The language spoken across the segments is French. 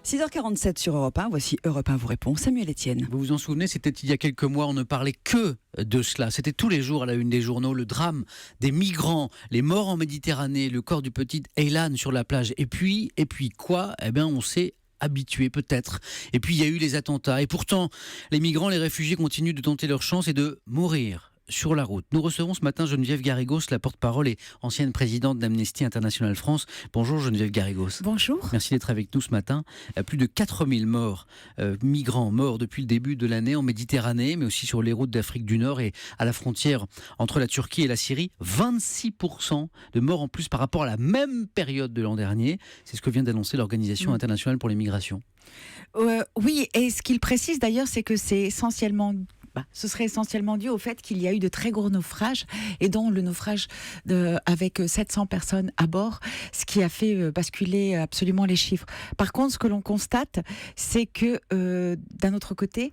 6h47 sur Europe 1, voici Europe 1 vous répond, Samuel Etienne. Vous vous en souvenez, c'était il y a quelques mois, on ne parlait que de cela. C'était tous les jours à la une des journaux, le drame des migrants, les morts en Méditerranée, le corps du petit Aylan sur la plage. Et puis quoi ? Eh bien, on s'est habitué peut-être. Et puis il y a eu les attentats. Et pourtant, les migrants, les réfugiés continuent de tenter leur chance et de mourir sur la route. Nous recevons ce matin Geneviève Garrigos, la porte-parole et ancienne présidente d'Amnesty International France. Bonjour Geneviève Garrigos. Bonjour. Merci d'être avec nous ce matin. Plus de 4000 morts, migrants morts depuis le début de l'année en Méditerranée, mais aussi sur les routes d'Afrique du Nord et à la frontière entre la Turquie et la Syrie. 26% de morts en plus par rapport à la même période de l'an dernier. C'est ce que vient d'annoncer l'Organisation internationale pour les migrations. Oui, et ce qu'il précise d'ailleurs, c'est que c'est essentiellement... ce serait essentiellement dû au fait qu'il y a eu de très gros naufrages, et dont le naufrage avec 700 personnes à bord, ce qui a fait basculer absolument les chiffres. Par contre, ce que l'on constate, c'est que d'un autre côté,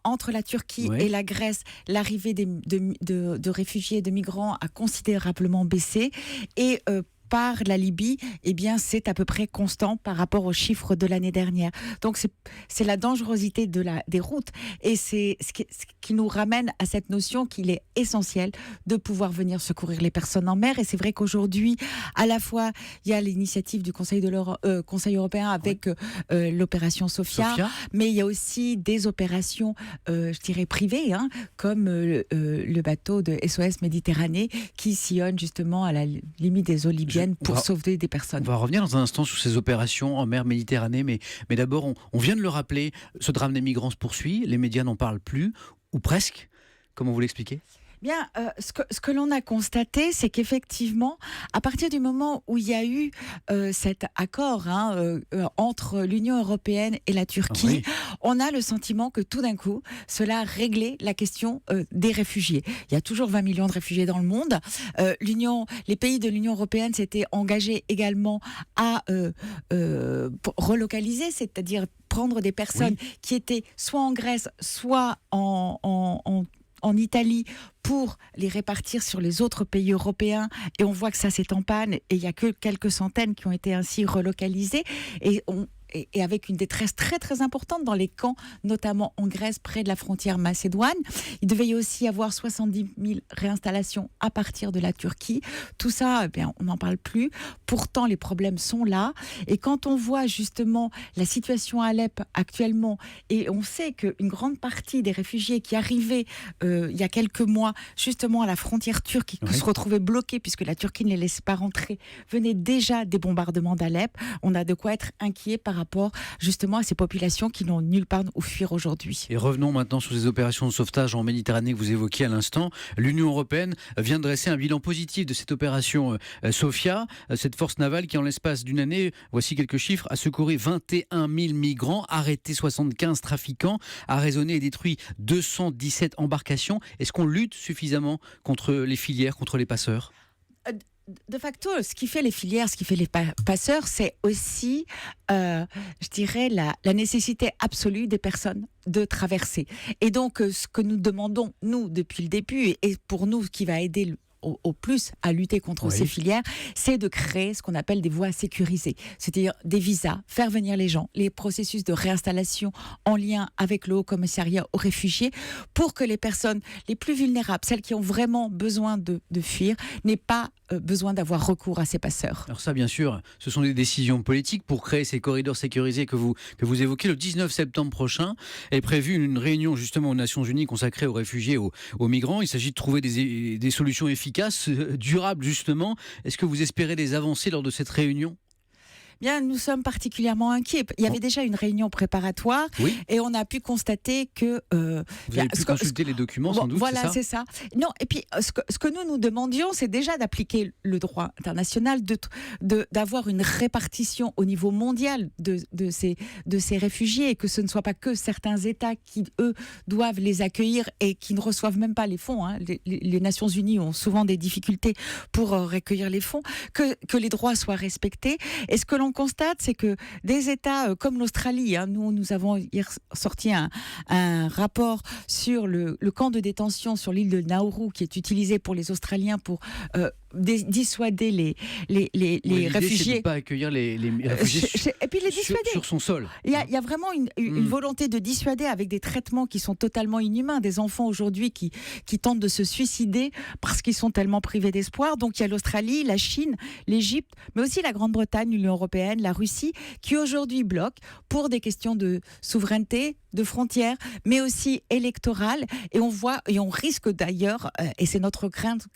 entre la Turquie et la Grèce, l'arrivée de réfugiés et de migrants a considérablement baissé, et par la Libye, eh bien, c'est à peu près constant par rapport aux chiffres de l'année dernière. Donc, c'est la dangerosité des routes, et c'est ce qui nous ramène à cette notion qu'il est essentiel de pouvoir venir secourir les personnes en mer. Et c'est vrai qu'aujourd'hui, à la fois, il y a l'initiative du Conseil européen avec l'opération Sophia, mais il y a aussi des opérations, je dirais, privées, comme le bateau de SOS Méditerranée qui sillonne justement à la limite des eaux libyennes pour sauver des personnes. On va revenir dans un instant sur ces opérations en mer Méditerranée, mais d'abord, on vient de le rappeler, ce drame des migrants se poursuit, les médias n'en parlent plus, ou presque. Comment vous l'expliquez ? Bien, ce que l'on a constaté, c'est qu'effectivement, à partir du moment où il y a eu cet accord entre l'Union européenne et la Turquie, on a le sentiment que tout d'un coup, cela a réglé la question des réfugiés. Il y a toujours 20 millions de réfugiés dans le monde. Les pays de l'Union européenne s'étaient engagés également à relocaliser, c'est-à-dire prendre des personnes qui étaient soit en Grèce, soit en Italie, pour les répartir sur les autres pays européens, et on voit que ça c'est en panne, et il n'y a que quelques centaines qui ont été ainsi relocalisées, et avec une détresse très très importante dans les camps, notamment en Grèce, près de la frontière macédoine. Il devait y aussi avoir 70 000 réinstallations à partir de la Turquie. Tout ça, on n'en parle plus. Pourtant, les problèmes sont là. Et quand on voit justement la situation à Alep actuellement, et on sait qu'une grande partie des réfugiés qui arrivaient il y a quelques mois, justement à la frontière turque, qui se retrouvaient bloqués puisque la Turquie ne les laisse pas rentrer, venaient déjà des bombardements d'Alep, on a de quoi être inquiet par rapport justement à ces populations qui n'ont nulle part où fuir aujourd'hui. Et revenons maintenant sur ces opérations de sauvetage en Méditerranée que vous évoquiez à l'instant. L'Union européenne vient de dresser un bilan positif de cette opération Sophia, cette force navale qui en l'espace d'une année, voici quelques chiffres, a secouru 21 000 migrants, arrêté 75 trafiquants, a raisonné et détruit 217 embarcations. Est-ce qu'on lutte suffisamment contre les filières, contre les passeurs ? De facto, ce qui fait les filières, ce qui fait les passeurs, c'est aussi, je dirais, la nécessité absolue des personnes de traverser. Et donc, ce que nous demandons, nous, depuis le début, et pour nous, ce qui va aider au plus à lutter contre ces filières, c'est de créer ce qu'on appelle des voies sécurisées, c'est-à-dire des visas, faire venir les gens, les processus de réinstallation en lien avec le Haut Commissariat aux réfugiés, pour que les personnes les plus vulnérables, celles qui ont vraiment besoin de fuir, n'aient pas besoin d'avoir recours à ces passeurs. Alors ça, bien sûr, ce sont des décisions politiques pour créer ces corridors sécurisés que vous évoquez. Le 19 septembre prochain est prévue une réunion justement aux Nations Unies consacrée aux réfugiés, aux migrants. Il s'agit de trouver des solutions efficaces, durables justement. Est-ce que vous espérez des avancées lors de cette réunion ? Bien, nous sommes particulièrement inquiets. Il y avait déjà une réunion préparatoire et on a pu constater que... vous avez pu consulter les documents sans doute, voilà, c'est ça. Non, et puis ce que nous demandions, c'est déjà d'appliquer le droit international, d'avoir une répartition au niveau mondial de ces réfugiés, et que ce ne soit pas que certains États qui, eux, doivent les accueillir et qui ne reçoivent même pas les fonds. Les Nations Unies ont souvent des difficultés pour recueillir les fonds, que les droits soient respectés. Et ce que l'on constate, c'est que des États comme l'Australie, nous avons hier sorti un rapport sur le camp de détention sur l'île de Nauru qui est utilisé pour les Australiens pour dissuader les L'idée, c'est réfugiés. de ne pas accueillir les réfugiés Et puis les dissuader. sur son sol. Il y a vraiment une volonté de dissuader avec des traitements qui sont totalement inhumains. Des enfants aujourd'hui qui tentent de se suicider parce qu'ils sont tellement privés d'espoir. Donc il y a l'Australie, la Chine, l'Égypte, mais aussi la Grande-Bretagne, l'Union européenne, la Russie, qui aujourd'hui bloquent pour des questions de souveraineté, de frontières, mais aussi électorales. Et on risque d'ailleurs, et c'est notre crainte,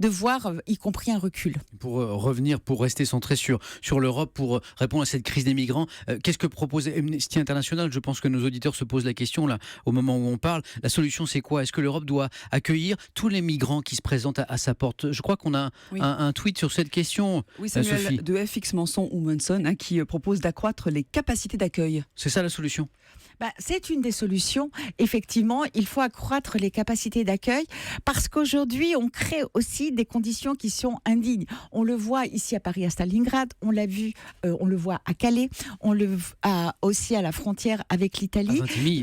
de voir y compris un recul. Pour revenir, pour rester centré sur l'Europe, pour répondre à cette crise des migrants, qu'est-ce que propose Amnesty International? Je pense que nos auditeurs se posent la question là, au moment où on parle. La solution, c'est quoi? Est-ce que l'Europe doit accueillir tous les migrants qui se présentent à sa porte? Je crois qu'on a un tweet sur cette question. Oui, Samuel Sophie. de FX Manson ou Monson, qui propose d'accroître les capacités d'accueil. C'est ça la solution? C'est une des solutions. Effectivement, il faut accroître les capacités d'accueil parce qu'aujourd'hui, on crée aussi des conditions qui sont indignes. On le voit ici à Paris, à Stalingrad, on l'a vu, on le voit à Calais, on le voit aussi à la frontière avec l'Italie.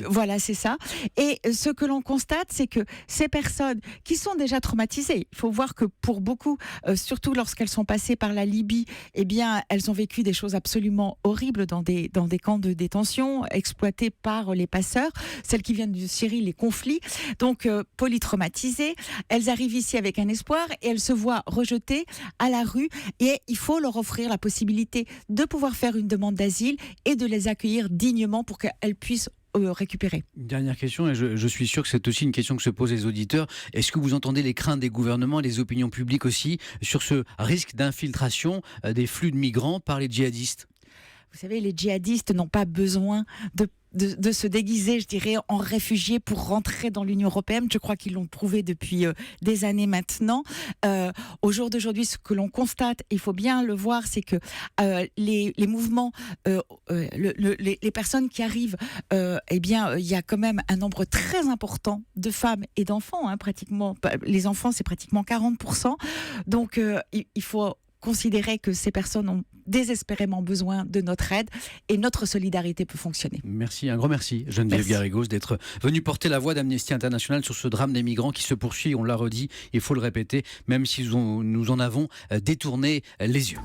Voilà, c'est ça. Et ce que l'on constate, c'est que ces personnes qui sont déjà traumatisées, il faut voir que pour beaucoup, surtout lorsqu'elles sont passées par la Libye, eh bien, elles ont vécu des choses absolument horribles dans des camps de détention, exploités par les passeurs, celles qui viennent de Syrie, les conflits, donc polytraumatisées. Elles arrivent ici avec un espoir et elles se voient rejetées à la rue et il faut leur offrir la possibilité de pouvoir faire une demande d'asile et de les accueillir dignement pour qu'elles puissent récupérer. Une dernière question, et je suis sûr que c'est aussi une question que se posent les auditeurs. Est-ce que vous entendez les craintes des gouvernements et des opinions publiques aussi sur ce risque d'infiltration des flux de migrants par les djihadistes? Vous savez, les djihadistes n'ont pas besoin de se déguiser, je dirais, en réfugiés pour rentrer dans l'Union européenne. Je crois qu'ils l'ont prouvé depuis des années maintenant. Au jour d'aujourd'hui, ce que l'on constate, il faut bien le voir, c'est que les mouvements, les personnes qui arrivent, eh bien, il y a quand même un nombre très important de femmes et d'enfants. Pratiquement, les enfants, c'est pratiquement 40%. Donc, il faut considérer que ces personnes ont désespérément besoin de notre aide et notre solidarité peut fonctionner. Merci, un grand merci Geneviève Garrigos d'être venue porter la voix d'Amnesty International sur ce drame des migrants qui se poursuit, on l'a redit, il faut le répéter, même si nous en avons détourné les yeux.